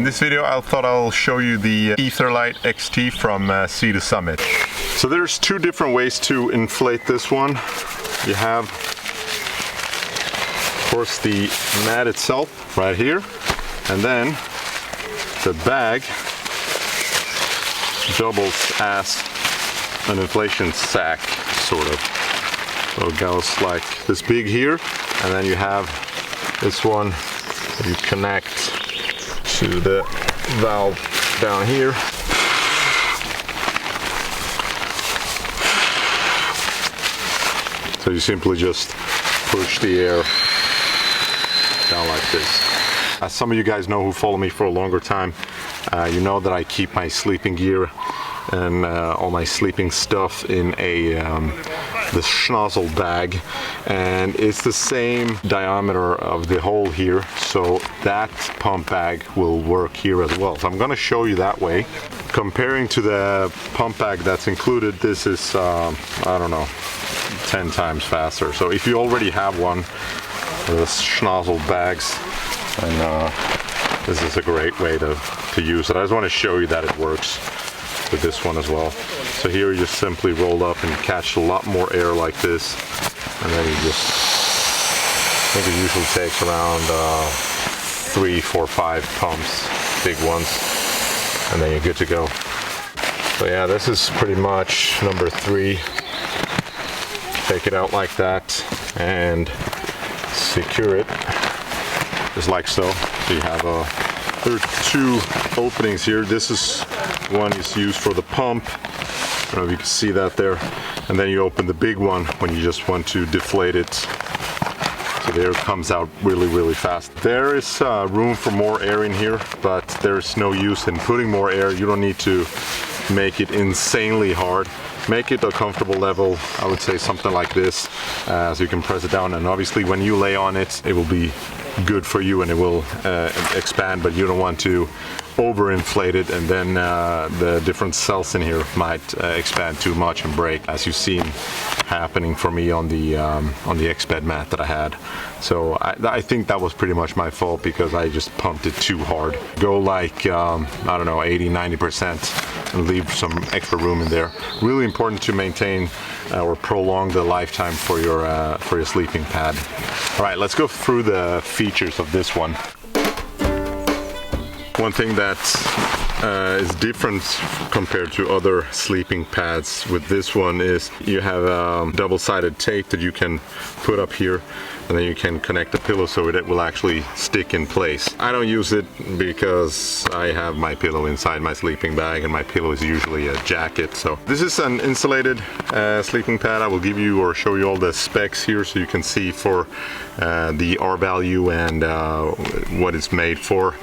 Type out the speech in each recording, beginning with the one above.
this video I thought I'll show you the Etherlite XT from SEATOSUMMIT. So there's two different ways to inflate this one. You have, of course, the mat itself right here, and then the bag doubles as an inflation sack, sort of. So it goes like this big here, and then you have this one that you connect to the valve down here. So you simply just push the air down like this. As some of you guys know who follow me for a longer time, you know that I keep my sleeping gear and all my sleeping stuff in the schnozzle bag, and it's the same diameter of the hole here, so that pump bag will work here as well. So I'm going to show you that way. Comparing to the pump bag that's included, this is I don't know, 10 times faster. So if you already have one of the schnozzle bags, and this is a great way to use it. I just want to show you that it works with this one as well. So here you just simply roll up and catch a lot more air like this, and then you just, I think it usually takes around 3, 4, 5 pumps, big ones, and then you're good to go. So yeah, this is pretty much number 3. Take it out like that and secure it, just like so. So you have there are 2 openings here. This is one is used for the pump. I don't know if you can see that there. And then you open the big one when you just want to deflate it. So the air comes out really, really fast. There is room for more air in here, but there's no use in putting more air. You don't need to make it insanely hard. Make it a comfortable level. I would say something like this, so you can press it down. And obviously when you lay on it, it will be good for you and it will expand, but you don't want to overinflate it, and then the different cells in here might expand too much and break, as you've seen happening for me on the X-bed mat that I had. So I think that was pretty much my fault, because I just pumped it too hard. Go like I don't know, 80-90%, and leave some extra room in there. Really important to maintain or prolong the lifetime for your sleeping pad. All right, let's go through the features of this one. One thing that is different compared to other sleeping pads with this one is you have double-sided tape that you can put up here, and then you can connect the pillow so it will actually stick in place. I don't use it because I have my pillow inside my sleeping bag, and my pillow is usually a jacket. So this is an insulated sleeping pad. I will give you or show you all the specs here so you can see for the R value and what it's made for.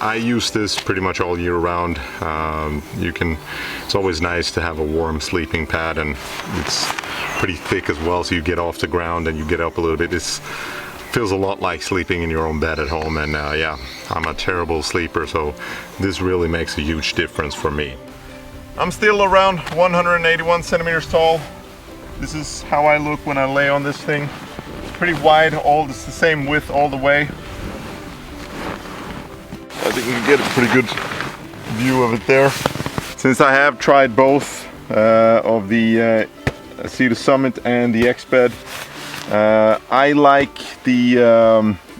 I use this pretty much all year round. It's always nice to have a warm sleeping pad, and it's pretty thick as well, so you get off the ground and you get up a little bit. It feels a lot like sleeping in your own bed at home, and yeah, I'm a terrible sleeper, so this really makes a huge difference for me. I'm still around 181 centimeters tall. This is how I look when I lay on this thing. Pretty wide, it's the same width all the way. I think you can get a pretty good view of it there. Since I have tried both of the SEATOSUMMIT and the X-bed, I like the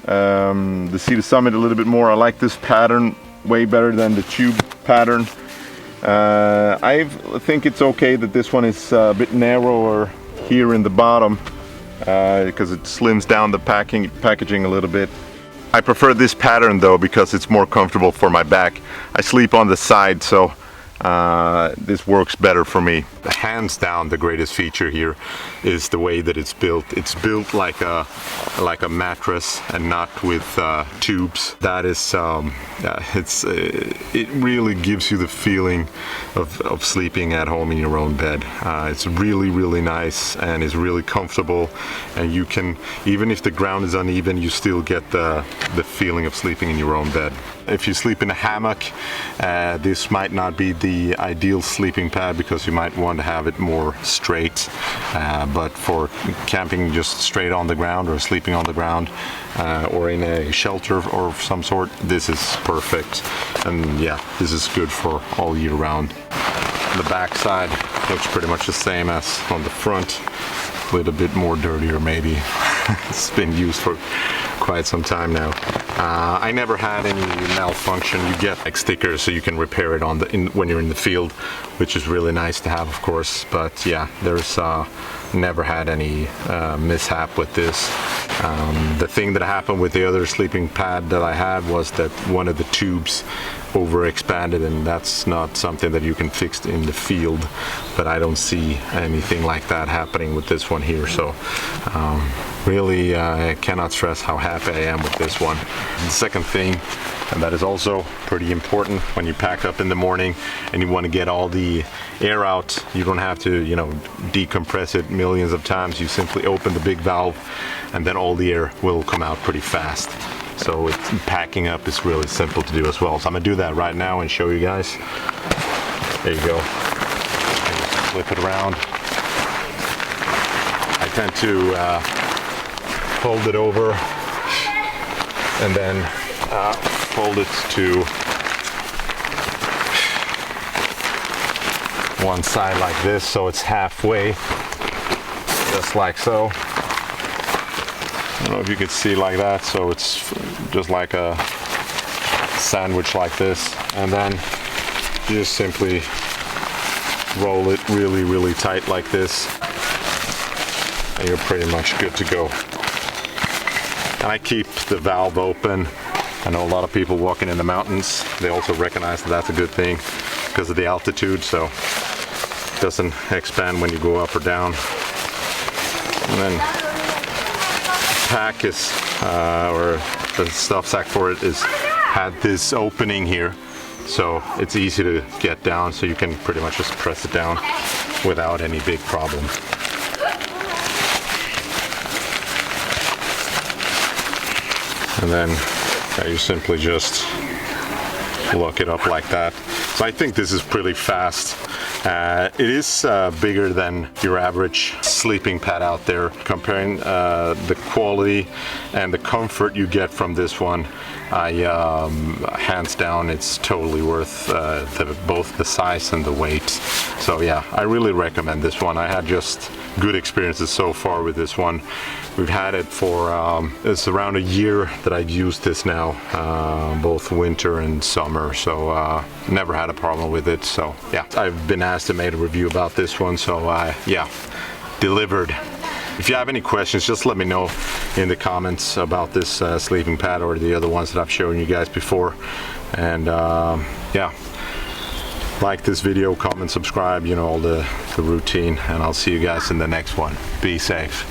SEATOSUMMIT a little bit more. I like this pattern way better than the tube pattern. I think it's okay that this one is a bit narrower here in the bottom, because it slims down the packaging a little bit. I prefer this pattern though because it's more comfortable for my back. I sleep on the side, so this works better for me. Hands down, the greatest feature here is the way that it's built. It's built like a mattress and not with tubes. That is, it really gives you the feeling of sleeping at home in your own bed. It's really nice and is really comfortable, and you can, even if the ground is uneven, you still get the feeling of sleeping in your own bed. If you sleep in a hammock, this might not be the ideal sleeping pad because you might want to have it more straight, but for camping just straight on the ground or sleeping on the ground or in a shelter or some sort, this is perfect. And yeah, this is good for all year round. The back side looks pretty much the same as on the front, a little bit more dirtier maybe. It's been used for quite some time now. I never had any malfunction. You get like stickers so you can repair it on when you're in the field, which is really nice to have, of course. But yeah, there's never had any mishap with this. The thing that happened with the other sleeping pad that I had was that one of the tubes overexpanded, and that's not something that you can fix in the field, but I don't see anything like that happening with this one here. So really I cannot stress how happy I am with this one. The second thing, and that is also pretty important, when you pack up in the morning and you want to get all the air out, you don't have to, you know, decompress it millions of times. You simply open the big valve and then all the air will come out pretty fast. So packing up is really simple to do as well. So I'm gonna do that right now and show you guys. There you go. Flip it around. I tend to fold it over and then fold it to one side like this, so it's halfway, just like so. I don't know if you can see like that, so it's just like a sandwich like this, and then you just simply roll it really tight like this, and you're pretty much good to go. And I keep the valve open. I know a lot of people walking in the mountains, they also recognize that that's a good thing because of the altitude, so it doesn't expand when you go up or down. And then pack is, or the stuff sack for it is, had this opening here, so it's easy to get down, so you can pretty much just press it down without any big problem. And then you simply just lock it up like that. So I think this is pretty fast. It is bigger than your average sleeping pad out there. Comparing the quality and the comfort you get from this one, hands down, it's totally worth both the size and the weight. So yeah, I really recommend this one. I had just good experiences so far with this one. We've had it for, it's around a year that I've used this now, both winter and summer, so never had a problem with it. So yeah, I've been asked to make a review about this one, so yeah, delivered. If you have any questions, just let me know in the comments about this sleeping pad or the other ones that I've shown you guys before. And yeah, like this video, comment, subscribe, you know, all the routine, and I'll see you guys in the next one. Be safe.